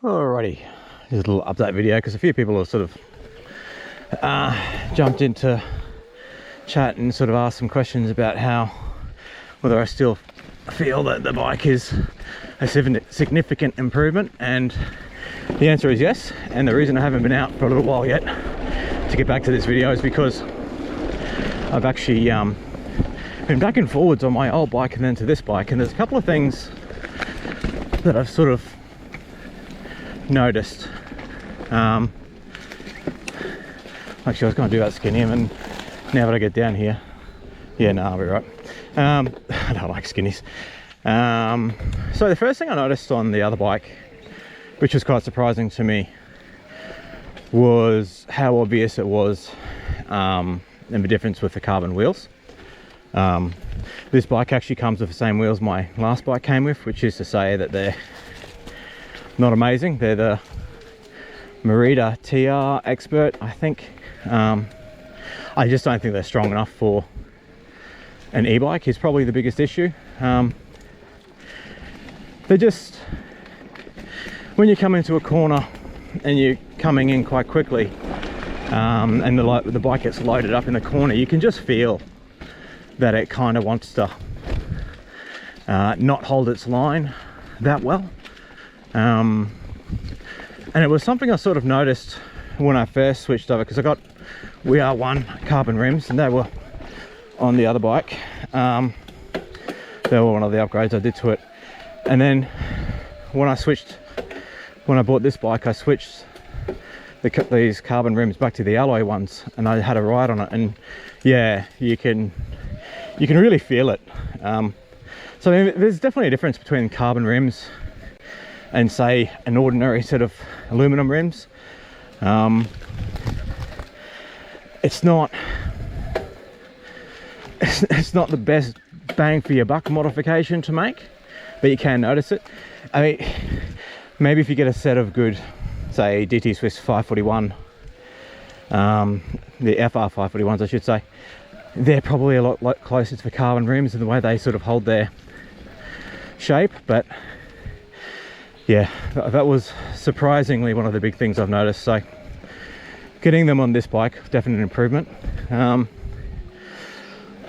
Alrighty, just a little update video because a few people have sort of jumped into chat and sort of asked some questions about whether I still feel that the bike is a significant improvement, and the answer is yes. And the reason I haven't been out for a little while yet to get back to this video is because I've actually been back and forwards on my old bike and then to this bike, and there's a couple of things that I've sort of noticed. Actually, I was going to do that skinny, and now that I get down here, yeah, no, I'll be right. I don't like skinnies. So the first thing I noticed on the other bike, which was quite surprising to me, was how obvious it was and the difference with the carbon wheels. This bike actually comes with the same wheels my last bike came with, which is to say that they're not amazing. They're the Merida TR Expert, I think. I just don't think they're strong enough for an e-bike is probably the biggest issue. They're just, when you come into a corner and you're coming in quite quickly, and the bike gets loaded up in the corner, you can just feel that it kind of wants to not hold its line that well. And it was something I sort of noticed when I first switched over, because I got WR1 carbon rims and they were on the other bike. They were one of the upgrades I did to it. And then when I bought this bike, I switched these carbon rims back to the alloy ones, and I had a ride on it, and yeah, you can really feel it. So I mean, there's definitely a difference between carbon rims and say an ordinary set of aluminum rims. It's not the best bang for your buck modification to make, but you can notice it. I mean, maybe if you get a set of good, say, DT Swiss 541, the FR 541s I should say, they're probably a lot closer to the carbon rims in the way they sort of hold their shape. But yeah, that was surprisingly one of the big things I've noticed. So getting them on this bike, definite improvement.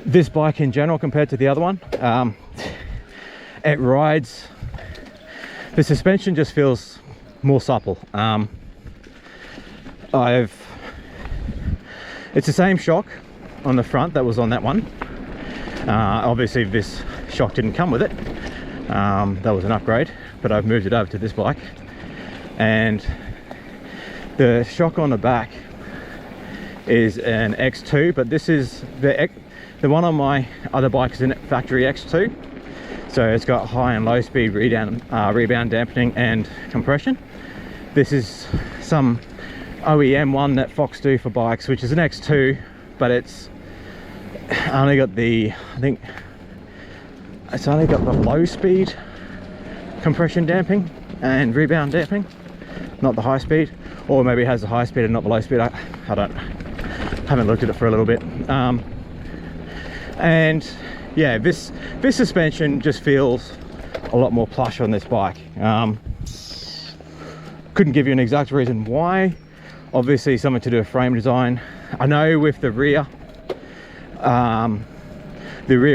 This bike in general compared to the other one, it rides, the suspension just feels more supple. It's the same shock on the front that was on that one. Obviously this shock didn't come with it. That was an upgrade, but I've moved it over to this bike, and the shock on the back is an X2, but this is the one on my other bike is a factory X2, so it's got high and low speed rebound dampening and compression. This is some OEM one that Fox do for bikes, which is an X2, but it's only got the, I think it's only got the low speed compression damping and rebound damping, not the high speed, or maybe it has the high speed and not the low speed. I haven't looked at it for a little bit. And yeah, this suspension just feels a lot more plush on this bike. Couldn't give you an exact reason why. Obviously something to do with frame design. I know with the rear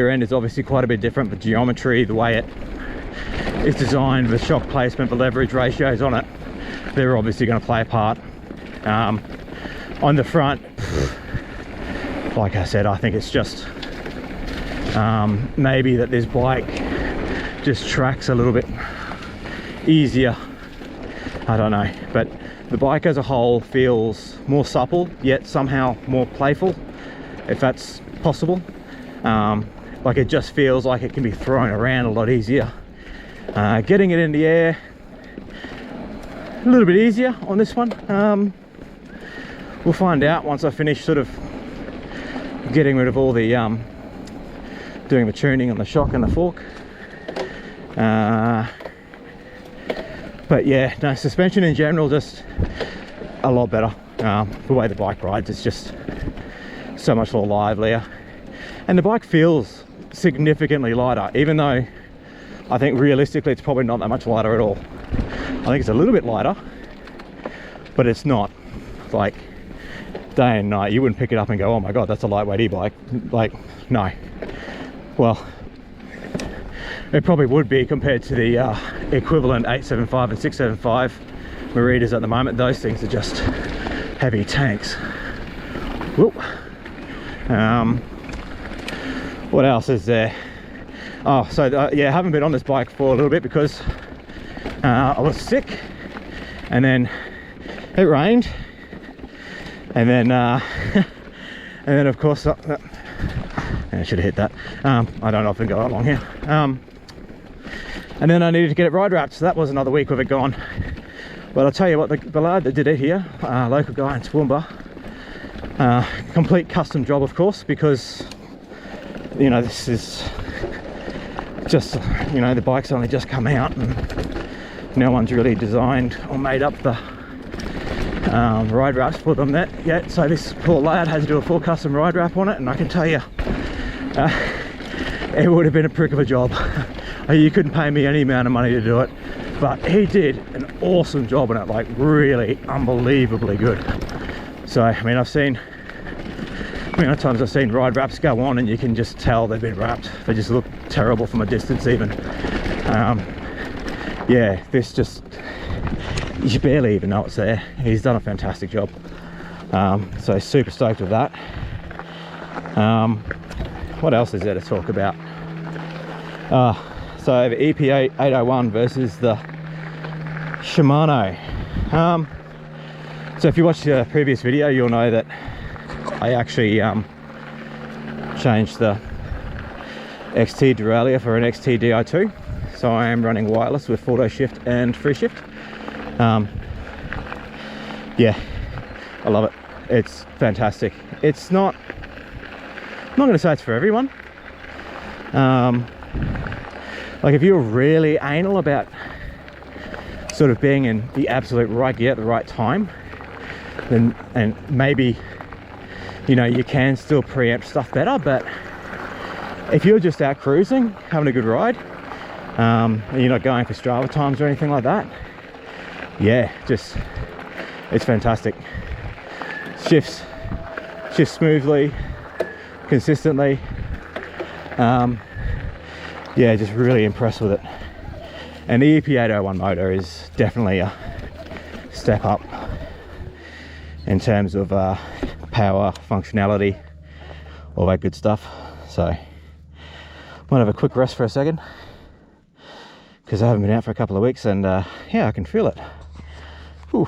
end is obviously quite a bit different, but geometry, the way it is designed, the shock placement, the leverage ratios on it, they're obviously going to play a part. On the front, like I said, I think it's just maybe that this bike just tracks a little bit easier, I don't know, but the bike as a whole feels more supple yet somehow more playful, if that's possible. Like it just feels like it can be thrown around a lot easier. Getting it in the air a little bit easier on this one. We'll find out once I finish sort of getting rid of all the doing the tuning on the shock and the fork. But yeah, no, suspension in general just a lot better. The way the bike rides, it's just so much more livelier, and the bike feels significantly lighter, even though I think realistically it's probably not that much lighter at all. I think it's a little bit lighter, but it's not like day and night. You wouldn't pick it up and go, oh my god, that's a lightweight e-bike. Like, no. Well, it probably would be compared to the equivalent 875 and 675 Meridas at the moment. Those things are just heavy tanks. Whoop. What else is there? Oh, so yeah, I haven't been on this bike for a little bit because I was sick, and then it rained, and then and then of course I should have hit that. I don't often go out along here. And then I needed to get it ride wrapped, so that was another week of it gone. But I'll tell you what, the lad that did it here, local guy in Toowoomba, complete custom job, of course, because you know, this is just, you know, the bike's only just come out and no one's really designed or made up the ride wraps for them yet. So this poor lad had to do a full custom ride wrap on it, and I can tell you, it would have been a prick of a job. You couldn't pay me any amount of money to do it, but he did an awesome job on it, like really unbelievably good. So I mean, times I've seen ride wraps go on and you can just tell they've been wrapped. They just look terrible from a distance even. Yeah, this just, you barely even know it's there. He's done a fantastic job. So super stoked with that. What else is there to talk about? So the EP 801 versus the Shimano. So if you watched the previous video, you'll know that I actually changed the XT derailleur for an XT Di2. So I am running wireless with auto shift and free shift. Yeah, I love it. It's fantastic. It's not, I'm not going to say it's for everyone. Like if you're really anal about sort of being in the absolute right gear at the right time, then, and maybe, you know, you can still preamp stuff better. But if you're just out cruising, having a good ride, and you're not going for Strava times or anything like that, yeah, just, it's fantastic. Shifts smoothly, consistently. Yeah, just really impressed with it. And the EP801 motor is definitely a step up in terms of power, functionality, all that good stuff. So I'm gonna have a quick rest for a second because I haven't been out for a couple of weeks, and yeah, I can feel it. Whew.